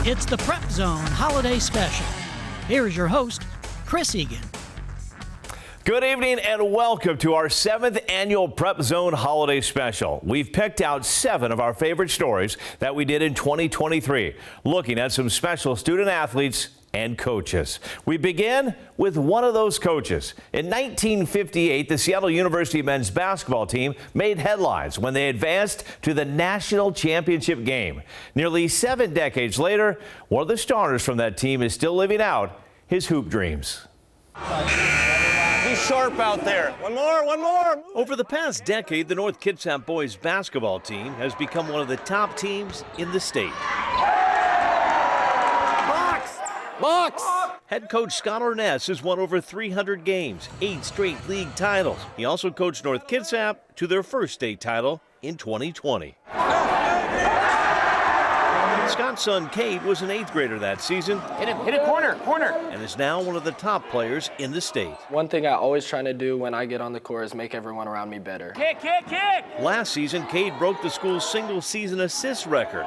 It's the Prep Zone Holiday Special. Here is your host, Chris Egan. Good evening and welcome to our 7th annual Prep Zone Holiday Special. We've picked out 7 of our favorite stories that we did in 2023, looking at some special student athletes and coaches. We begin with one of those coaches. In 1958, the Seattle University men's basketball team made headlines when they advanced to the national championship game. Nearly 7 decades later, one of the starters from that team is still living out his hoop dreams. Be sharp out there. One more. Over the past decade, the North Kitsap boys basketball team has become one of the top teams in the state. Box! Head coach Scott Orness has won over 300 games, 8 straight league titles. He also coached North Kitsap to their first state title in 2020. Scott's son, Cade, was an 8th grader that season. Hit it, corner. And is now one of the top players in the state. One thing I always try to do when I get on the court is make everyone around me better. Kick! Last season, Cade broke the school's single-season assist record.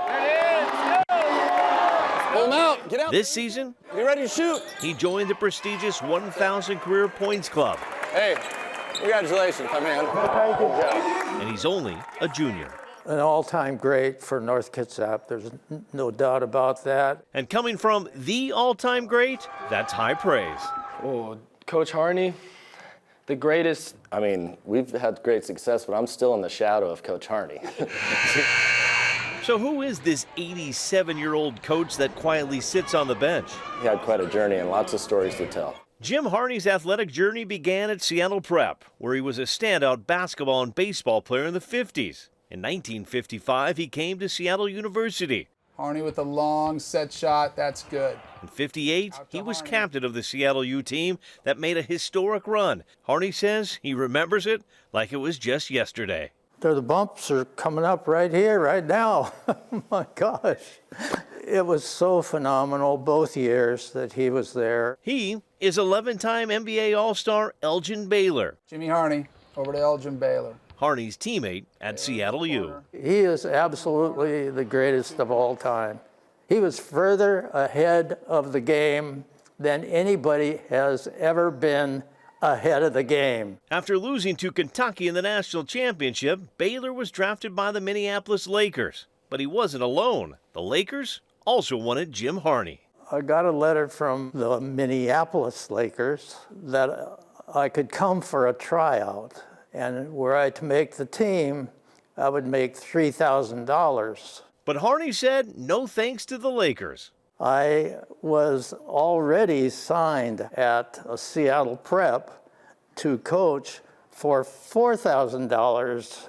Pull him out, get out. This season, Be ready to shoot. he joined the prestigious 1,000 Career Points Club. Hey, congratulations, my man. Good job. And he's only a junior. An all-time great for North Kitsap. There's no doubt about that. And coming from the all-time great, that's high praise. Oh, Coach Harney, the greatest. I mean, we've had great success, but I'm still in the shadow of Coach Harney. So who is this 87-year-old coach that quietly sits on the bench? He had quite a journey and lots of stories to tell. Jim Harney's athletic journey began at Seattle Prep, where he was a standout basketball and baseball player in the 50s. In 1955, he came to Seattle University. Harney with a long set shot, that's good. In 58, he was captain of the Seattle U team that made a historic run. Harney says he remembers it like it was just yesterday. The bumps are coming up right here, right now. Oh my gosh. It was so phenomenal both years that he was there. He is 11-time NBA All-Star Elgin Baylor, Jimmy Harney, over to Elgin Baylor. Harney's teammate at Seattle U. He is absolutely the greatest of all time. He was further ahead of the game than anybody has ever been ahead of the game. After losing to Kentucky in the national championship, Baylor was drafted by the Minneapolis Lakers. But he wasn't alone. The Lakers also wanted Jim Harney. I got a letter from the Minneapolis Lakers that I could come for a tryout. And were I to make the team, I would make $3,000. But Harney said no thanks to the Lakers. I was already signed at a Seattle Prep to coach for $4,000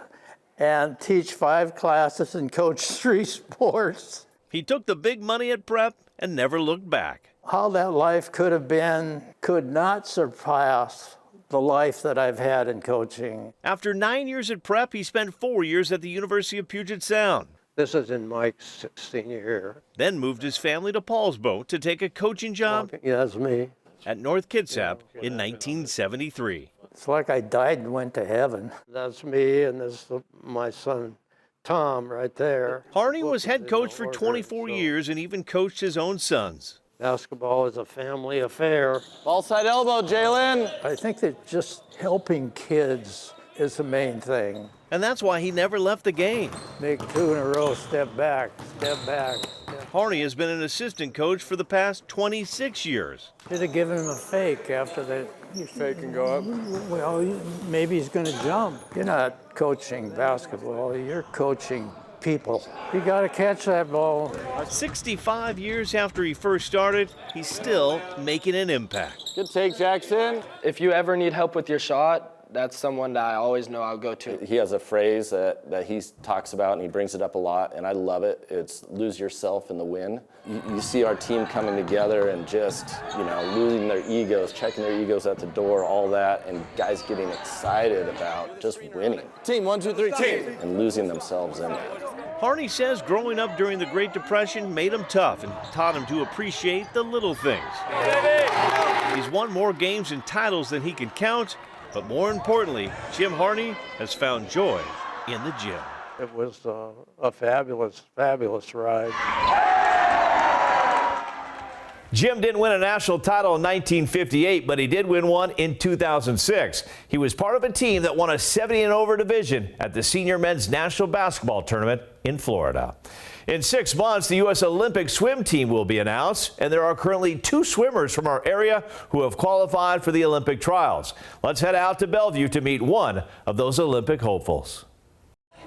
and teach 5 classes and coach 3 sports. He took the big money at Prep and never looked back. How that life could have been could not surpass the life that I've had in coaching. After 9 years at Prep, he spent 4 years at the University of Puget Sound. This is in Mike's senior year. Then moved his family to Paulsbo to take a coaching job Yeah, that's me. at North Kitsap in 1973. It's like I died and went to heaven. That's me, and this is my son, Tom, right there. Harney was head coach for 24 years and even coached his own sons. Basketball is a family affair. Ball side elbow, Jalen. I think that just helping kids is the main thing. And that's why he never left the game. Make 2 in a row, step back, step back. Harney has been an assistant coach for the past 26 years. Should have given him a fake after the Fake and go up. Well, maybe he's going to jump. You're not coaching basketball, you're coaching people. You got to catch that ball. 65 years after he first started, he's still making an impact. Good take, Jackson. If you ever need help with your shot, that's someone that I always know I'll go to. He has a phrase that he talks about, and he brings it up a lot, and I love it. It's lose yourself in the win. You see our team coming together and just, losing their egos, checking their egos at the door, all that, and guys getting excited about just winning. Team, 1, 2, 3, team. And losing themselves in that. Harney says growing up during the Great Depression made him tough and taught him to appreciate the little things. He's won more games and titles than he can count, but more importantly, Jim Harney has found joy in the gym. It was a fabulous, fabulous ride. Jim didn't win a national title in 1958, but he did win one in 2006. He was part of a team that won a 70 and over division at the Senior Men's National Basketball Tournament in Florida. In 6 months, the U.S. Olympic swim team will be announced, and there are currently 2 swimmers from our area who have qualified for the Olympic trials. Let's head out to Bellevue to meet one of those Olympic hopefuls.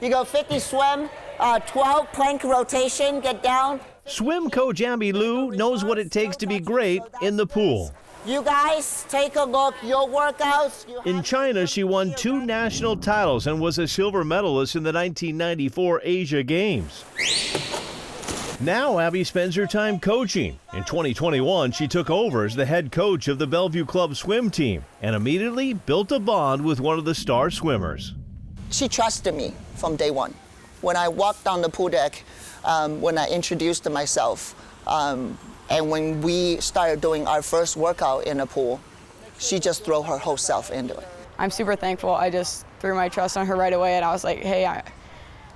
You go 50 swim, 12 plank rotation, get down. Swim coach Abby Liu knows what it takes to be great in the pool. You guys take a look, your workouts. In China, she won 2 national titles and was a silver medalist in the 1994 Asia Games. Now Abby spends her time coaching. In 2021, she took over as the head coach of the Bellevue Club swim team and immediately built a bond with one of the star swimmers. She trusted me from day one. When I walked on the pool deck, when I introduced myself, and when we started doing our first workout in the pool, she just threw her whole self into it. I'm super thankful. I just threw my trust on her right away, and I was like, hey,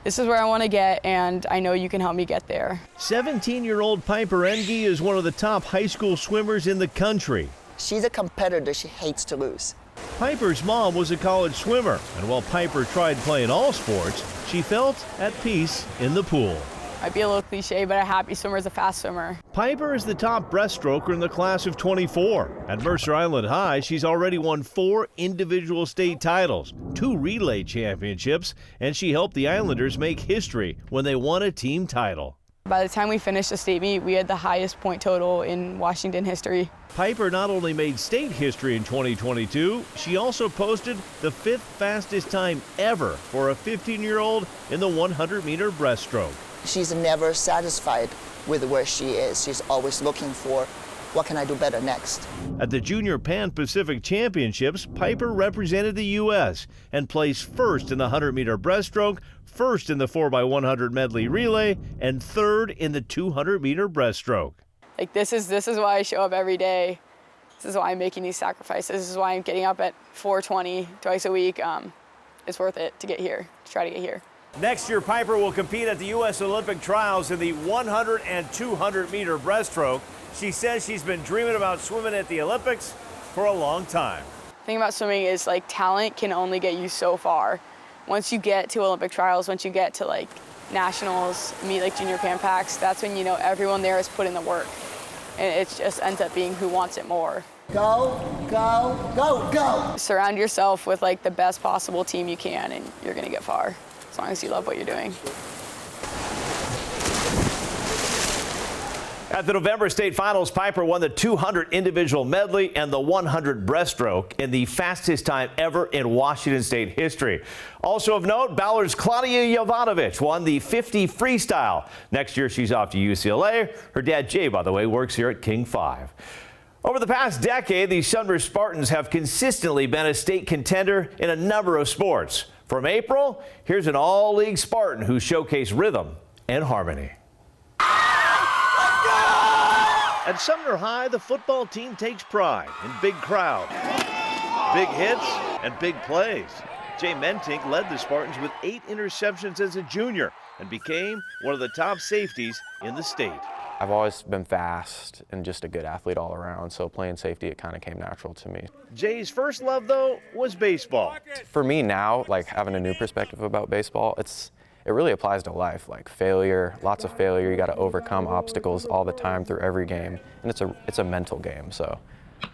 this is where I want to get, and I know you can help me get there. 17-year-old Piper Engie is one of the top high school swimmers in the country. She's a competitor. She hates to lose. Piper's mom was a college swimmer, and while Piper tried playing all sports, she felt at peace in the pool. Might be a little cliche, but a happy swimmer is a fast swimmer. Piper is the top breaststroker in the class of 24. At Mercer Island High, she's already won 4 individual state titles, 2 relay championships, and she helped the Islanders make history when they won a team title. By the time we finished the state meet, we had the highest point total in Washington history. Piper not only made state history in 2022, she also posted the 5th fastest time ever for a 15-year-old in the 100-meter breaststroke. She's never satisfied with where she is. She's always looking for, what can I do better next? At the Junior Pan Pacific Championships, Piper represented the U.S. and placed first in the 100-meter breaststroke, first in the 4x100 medley relay, and third in the 200-meter breaststroke. Like this is why I show up every day. This is why I'm making these sacrifices. This is why I'm getting up at 4:20 twice a week. It's worth it to get here, to try to get here. Next year, Piper will compete at the U.S. Olympic trials in the 100 and 200-meter breaststroke. She says she's been dreaming about swimming at the Olympics for a long time. The thing about swimming is like talent can only get you so far. Once you get to Olympic trials, once you get to like nationals, meet like Junior Pan Pacs, that's when you know everyone there has put in the work. And it just ends up being who wants it more. Go, go, go, go. Surround yourself with like the best possible team you can, and you're gonna get far, as long as you love what you're doing. At the November state finals, Piper won the 200 individual medley and the 100 breaststroke in the fastest time ever in Washington state history. Also of note, Ballard's Claudia Jovanovic won the 50 freestyle. Next year, she's off to UCLA. Her dad, Jay, by the way, works here at King 5. Over the past decade, the Sunburst Spartans have consistently been a state contender in a number of sports. From April, here's an all-league Spartan who showcased rhythm and harmony. At Sumner High, the football team takes pride in big crowds, big hits, and big plays. Jay Mentink led the Spartans with 8 interceptions as a junior and became one of the top safeties in the state. I've always been fast and just a good athlete all around, so playing safety, it kind of came natural to me. Jay's first love, though, was baseball. For me now, like having a new perspective about baseball, it really applies to life, like failure, lots of failure. You got to overcome obstacles all the time through every game, and it's a mental game. So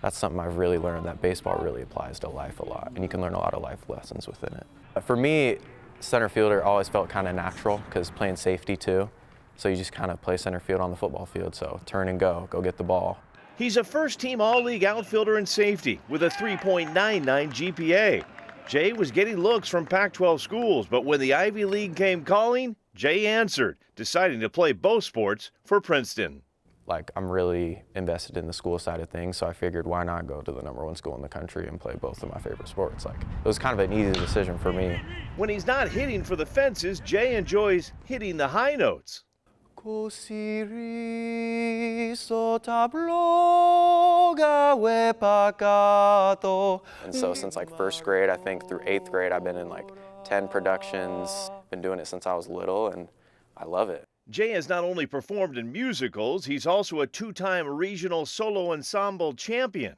that's something I've really learned, that baseball really applies to life a lot, and you can learn a lot of life lessons within it. For me, center fielder always felt kind of natural because playing safety too. So you just kind of play center field on the football field. So turn and go get the ball. He's a first-team all-league outfielder in safety with a 3.99 GPA. Jay was getting looks from Pac-12 schools, but when the Ivy League came calling, Jay answered, deciding to play both sports for Princeton. Like, I'm really invested in the school side of things, so I figured why not go to the #1 school in the country and play both of my favorite sports. Like, it was kind of an easy decision for me. When he's not hitting for the fences, Jay enjoys hitting the high notes. And so since like 1st grade, I think through 8th grade, I've been in like 10 productions. Been doing it since I was little, and I love it. Jay has not only performed in musicals, he's also a two-time regional solo ensemble champion.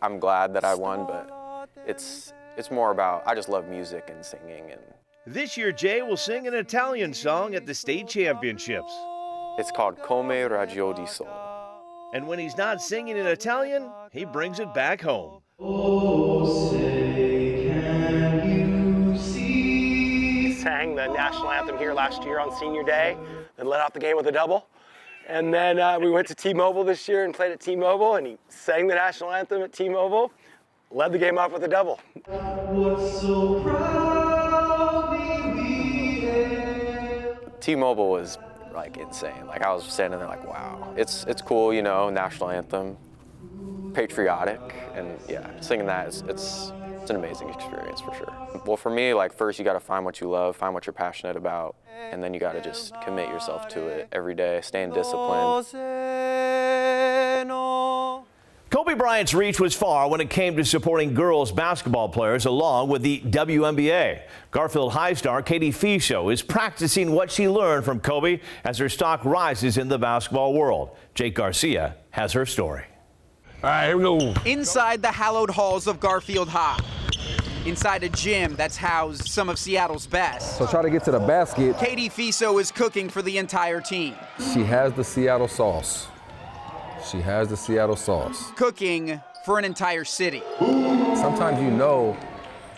I'm glad that I won, but it's more about, I just love music and singing. And This year, Jay will sing an Italian song at the state championships. it's called Come Raggio di Sole. And when he's not singing in Italian, he brings it back home. Sang the national anthem here last year on senior day, and led off the game with a double. And then we went to T-Mobile this year and played at T-Mobile, and he sang the national anthem at T-Mobile, led the game off with a double. T-Mobile was like insane. Like I was standing there like, wow. It's cool, you know, national anthem, patriotic, and yeah, singing that it's an amazing experience for sure. Well, for me, like first you got to find what you love, find what you're passionate about, and then you got to just commit yourself to it every day, staying disciplined. Kobe Bryant's reach was far when it came to supporting girls basketball players along with the WNBA. Garfield High star Katie Fiso is practicing what she learned from Kobe as her stock rises in the basketball world. Jake Garcia has her story. All right, here we go. Inside the hallowed halls of Garfield High, inside a gym that's housed some of Seattle's best, So try to get to the basket. Katie Fiso is cooking for the entire team. She has the Seattle sauce. She has the Seattle sauce. Cooking for an entire city. Sometimes you know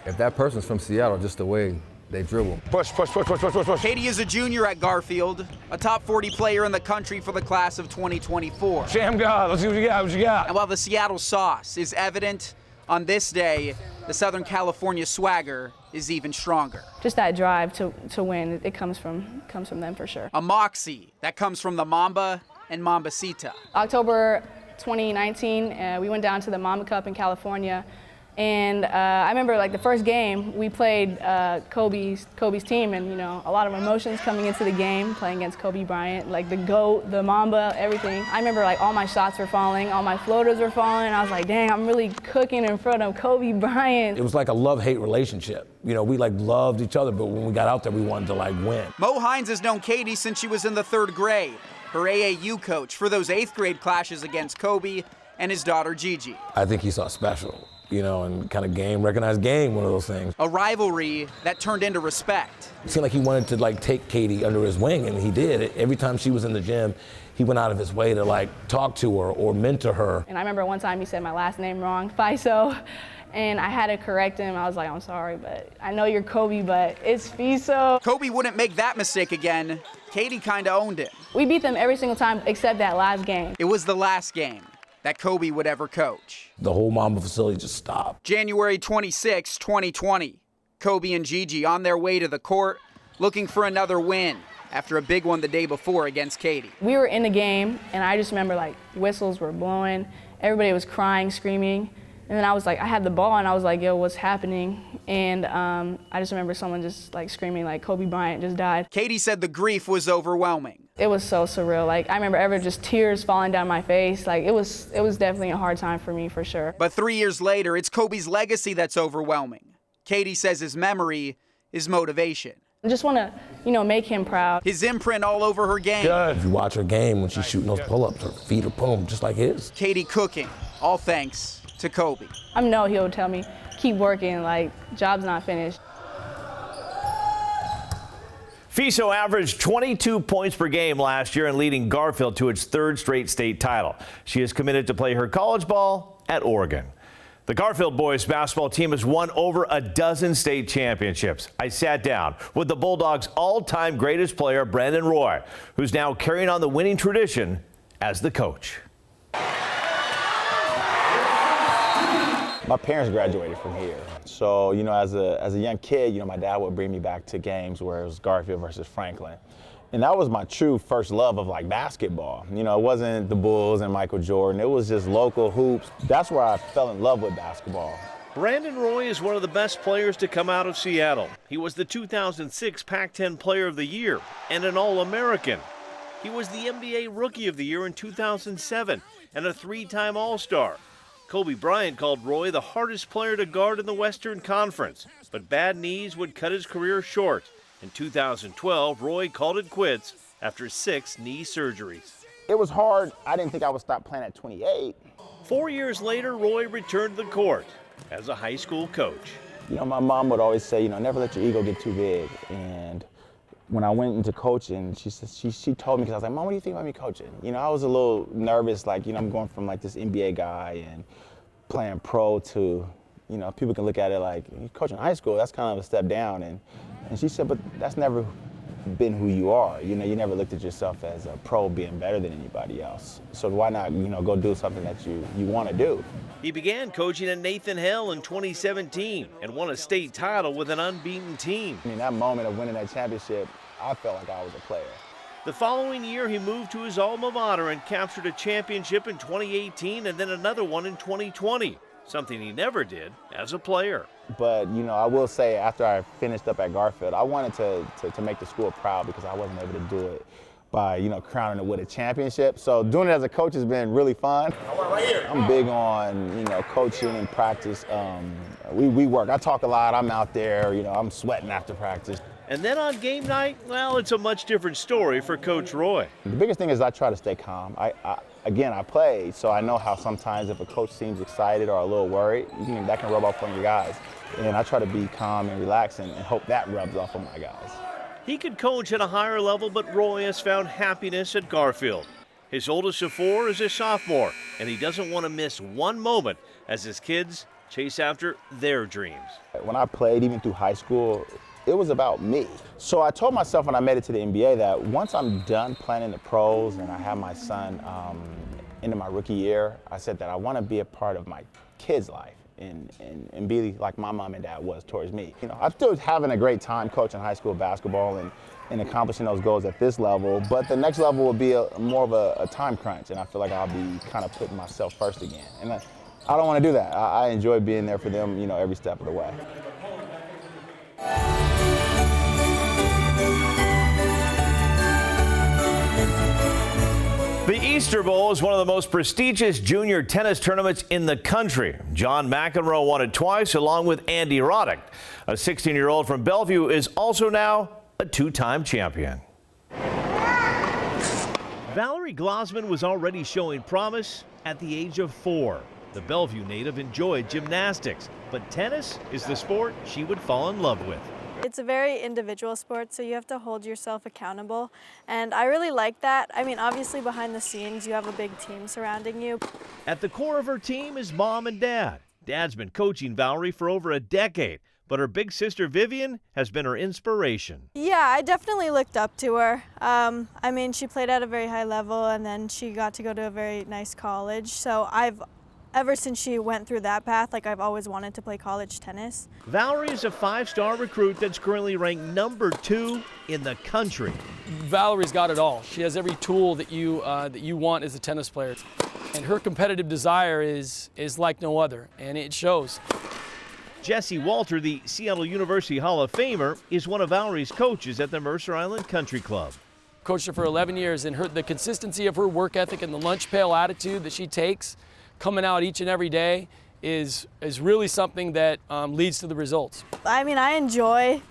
if that person's from Seattle just the way they dribble. Push, push, push, push, push, push, push. Katie is a junior at Garfield, a top 40 player in the country for the class of 2024. Sham God, let's see what you got, what you got. And while the Seattle sauce is evident, on this day, the Southern California swagger is even stronger. Just that drive to win, it comes from them for sure. A moxie that comes from the Mamba and Mambacita. October 2019, we went down to the Mamba Cup in California, and I remember like the first game we played Kobe's team, and you know a lot of emotions coming into the game, playing against Kobe Bryant, like the GOAT, the Mamba, everything. I remember like all my shots were falling, all my floaters were falling, and I was like, dang, I'm really cooking in front of Kobe Bryant. It was like a love-hate relationship. You know, we like loved each other, but when we got out there, we wanted to like win. Mo Hines has known Katie since she was in the 3rd grade, her AAU coach for those 8th grade clashes against Kobe and his daughter Gigi. I think he saw special, you know, and kind of recognized game, one of those things. A rivalry that turned into respect. It seemed like he wanted to like take Katie under his wing, and he did. Every time she was in the gym, he went out of his way to like talk to her or mentor her. And I remember one time he said my last name wrong, Fiso, and I had to correct him. I was like, I'm sorry, but I know you're Kobe, but it's Fiso. Kobe wouldn't make that mistake again. Katie kinda owned it. We beat them every single time except that last game. It was the last game that Kobe would ever coach. The whole Mamba facility just stopped. January 26, 2020. Kobe and Gigi on their way to the court, looking for another win after a big one the day before against Katie. We were in the game, and I just remember like whistles were blowing, everybody was crying, screaming, and then I was like, I had the ball, and I was like, yo, what's happening? And I just remember someone just like screaming like Kobe Bryant just died. Katie said the grief was overwhelming. It was so surreal. Like I remember ever just tears falling down my face. Like it was definitely a hard time for me for sure. But 3 years later, it's Kobe's legacy that's overwhelming. Katie says his memory is motivation. I just want to, you know, make him proud. His imprint all over her game. Good. If you watch her game when she's shooting those pull-ups, her feet are boom, just like his. Katie cooking, all thanks to Kobe. I know he'll tell me, keep working, like job's not finished. Fiso averaged 22 points per game last year and leading Garfield to its 3rd straight state title. She is committed to play her college ball at Oregon. The Garfield boys basketball team has won over a dozen state championships. I sat down with the Bulldogs' all-time greatest player, Brandon Roy, who's now carrying on the winning tradition as the coach. My parents graduated from here. So, you know, as a young kid, you know, my dad would bring me back to games where it was Garfield versus Franklin. And that was my true first love of like basketball. You know, it wasn't the Bulls and Michael Jordan. It was just local hoops. That's where I fell in love with basketball. Brandon Roy is one of the best players to come out of Seattle. He was the 2006 Pac-10 Player of the Year and an All-American. He was the NBA Rookie of the Year in 2007 and a 3-time All-Star. Kobe Bryant called Roy the hardest player to guard in the Western Conference, but bad knees would cut his career short. In 2012, Roy called it quits after 6 knee surgeries. It was hard. I didn't think I would stop playing at 28. 4 years later, Roy returned to the court as a high school coach. You know, my mom would always say, you know, never let your ego get too big. And when I went into coaching, she told me, because I was like, Mom, what do you think about me coaching? You know, I was a little nervous, like, you know, I'm going from like this NBA guy and playing pro to, you know, people can look at it like, you're coaching high school, that's kind of a step down. And she said, but that's never been who you are. You know, you never looked at yourself as a pro being better than anybody else. So why not, you know, go do something that you want to do? He began coaching at Nathan Hale in 2017 and won a state title with an unbeaten team. I mean, that moment of winning that championship, I felt like I was a player. The following year, he moved to his alma mater and captured a championship in 2018 and then another one in 2020, something he never did as a player. But, you know, I will say after I finished up at Garfield, I wanted to make the school proud because I wasn't able to do it by, you know, crowning it with a championship. So doing it as a coach has been really fun. I'm big on, you know, coaching and practice. We work. I talk a lot. I'm out there, you know, I'm sweating after practice. And then on game night, well, it's a much different story for Coach Roy. The biggest thing is I try to stay calm. Again, I played, so I know how sometimes if a coach seems excited or a little worried, that can rub off on your guys. And I try to be calm and relaxed and hope that rubs off on my guys. He could coach at a higher level, but Roy has found happiness at Garfield. His oldest of 4 is a sophomore, and he doesn't want to miss one moment as his kids chase after their dreams. When I played, even through high school, it was about me. So I told myself when I made it to the NBA that once I'm done playing in the pros and I have my son into my rookie year, I said that I want to be a part of my kid's life and be like my mom and dad was towards me. You know, I'm still having a great time coaching high school basketball and accomplishing those goals at this level, but the next level will be more of a time crunch, and I feel like I'll be kind of putting myself first again. And I don't want to do that. I enjoy being there for them, you know, every step of the way. The Easter Bowl is one of the most prestigious junior tennis tournaments in the country. John McEnroe won it twice, along with Andy Roddick. A 16-year-old from Bellevue is also now a 2-time champion. Valerie Glosman was already showing promise at the age of 4. The Bellevue native enjoyed gymnastics, but tennis is the sport she would fall in love with. It's a very individual sport, so you have to hold yourself accountable, and I really like that. I mean, obviously behind the scenes, you have a big team surrounding you. At the core of her team is Mom and Dad. Dad's been coaching Valerie for over a decade, but her big sister Vivian has been her inspiration. Yeah, I definitely looked up to her. I mean, she played at a very high level, and then she got to go to a very nice college, so ever since she went through that path, I've always wanted to play college tennis. Valerie is a 5-star recruit that's currently ranked number 2 in the country. Valerie's got it all. She has every tool that you want as a tennis player. And her competitive desire is like no other, and it shows. Jesse Walter, the Seattle University Hall of Famer, is one of Valerie's coaches at the Mercer Island Country Club. Coached her for 11 years, and the consistency of her work ethic and the lunch pail attitude that she takes coming out each and every day is really something that leads to the results. I mean, I enjoy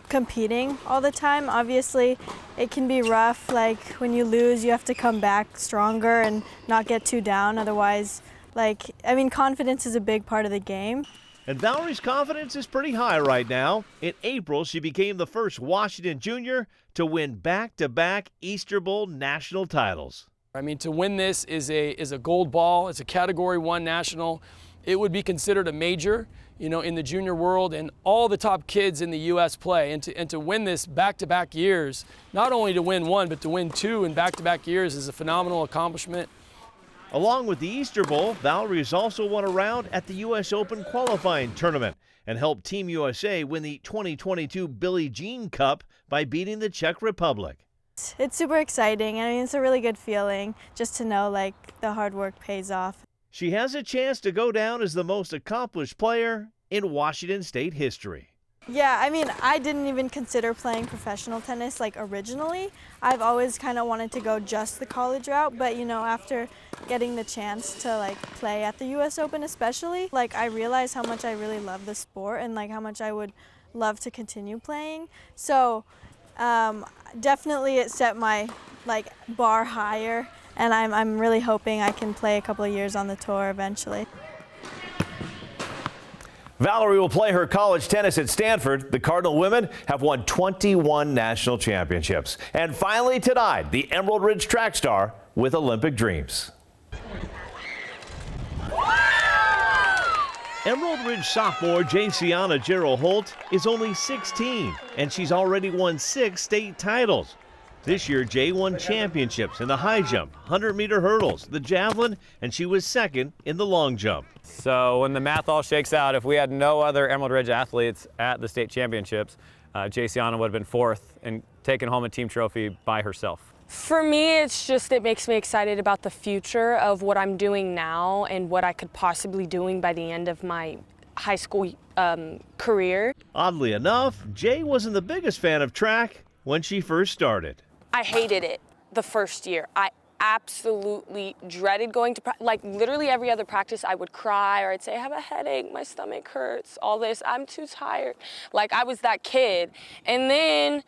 competing all the time. Obviously, it can be rough. Like when you lose, you have to come back stronger and not get too down. Otherwise, confidence is a big part of the game. And Valerie's confidence is pretty high right now. In April, she became the first Washington junior to win back-to-back Easter Bowl national titles. I mean, to win this is a gold ball. It's a Category 1 national. It would be considered a major, in the junior world, and all the top kids in the U.S. play. And to win this back-to-back years, not only to win one, but to win 2 in back-to-back years is a phenomenal accomplishment. Along with the Easter Bowl, Valerie has also won a round at the U.S. Open qualifying tournament and helped Team USA win the 2022 Billie Jean Cup by beating the Czech Republic. It's super exciting. I mean, it's a really good feeling just to know the hard work pays off. She has a chance to go down as the most accomplished player in Washington State history. Yeah, I mean, I didn't even consider playing professional tennis originally. I've always kind of wanted to go just the college route, but after getting the chance to play at the US Open especially, I realized how much I really love the sport and how much I would love to continue playing. So definitely it set my bar higher, and I'm really hoping I can play a couple of years on the tour eventually. Valerie will play her college tennis at Stanford. The Cardinal women have won 21 national championships. And finally tonight, the Emerald Ridge track star with Olympic dreams. Emerald Ridge sophomore Jayciana Gerald Holt is only 16, and she's already won 6 state titles. This year, Jay won championships in the high jump, 100-meter hurdles, the javelin, and she was second in the long jump. So when the math all shakes out, if we had no other Emerald Ridge athletes at the state championships, Jayciana would have been 4th and taken home a team trophy by herself. For me, it makes me excited about the future of what I'm doing now and what I could possibly doing by the end of my high school career. Oddly enough, Jay wasn't the biggest fan of track when she first started. I hated it the first year. I absolutely dreaded going to literally every other practice I would cry, or I'd say I have a headache, my stomach hurts, all this, I'm too tired. I was that kid. And then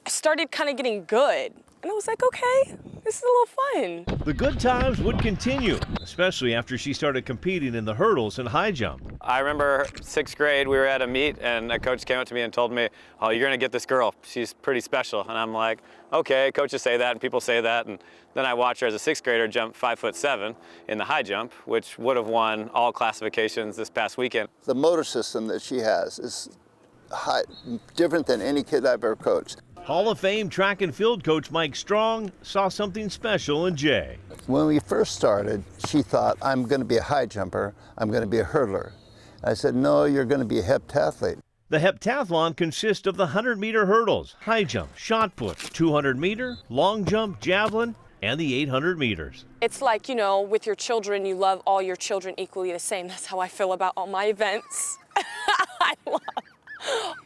I started kind of getting good. And I was like, okay, this is a little fun. The good times would continue, especially after she started competing in the hurdles and high jump. I remember 6th grade, we were at a meet and a coach came up to me and told me, oh, you're gonna get this girl, she's pretty special. And I'm like, okay, coaches say that and people say that. And then I watched her as a 6th grader jump 5'7" in the high jump, which would have won all classifications this past weekend. The motor system that she has is different than any kid I've ever coached. Hall of Fame track and field coach Mike Strong saw something special in Jay. When we first started, she thought, I'm going to be a high jumper, I'm going to be a hurdler. I said, no, you're going to be a heptathlete. The heptathlon consists of the 100-meter hurdles, high jump, shot put, 200-meter, long jump, javelin, and the 800 meters. It's like, with your children, you love all your children equally the same. That's how I feel about all my events. I love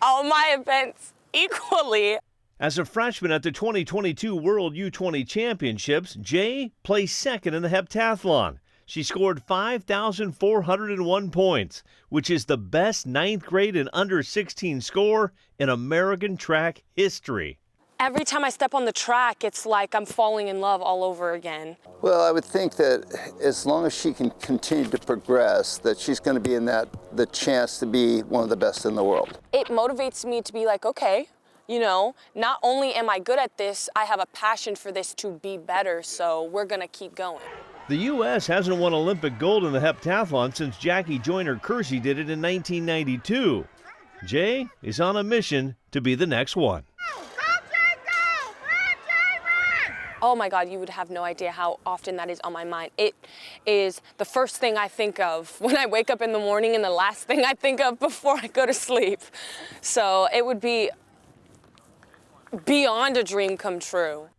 all my events equally. As a freshman at the 2022 World U20 Championships, Jay placed second in the heptathlon. She scored 5,401 points, which is the best 9th grade and under 16 score in American track history. Every time I step on the track, it's like I'm falling in love all over again. Well, I would think that as long as she can continue to progress, that she's going to be in the chance to be one of the best in the world. It motivates me to be like, okay, not only am I good at this, I have a passion for this to be better, so we're going to keep going. The U.S. hasn't won Olympic gold in the heptathlon since Jackie Joyner-Kersee did it in 1992. Jay is on a mission to be the next one. Oh my God, you would have no idea how often that is on my mind. It is the first thing I think of when I wake up in the morning and the last thing I think of before I go to sleep. So it would be beyond a dream come true.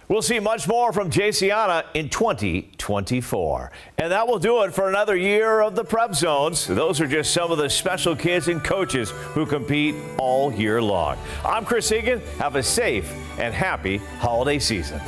We'll see much more from Jayciana in 2024. And that will do it for another year of the Prep Zones. Those are just some of the special kids and coaches who compete all year long. I'm Chris Egan. Have a safe and happy holiday season.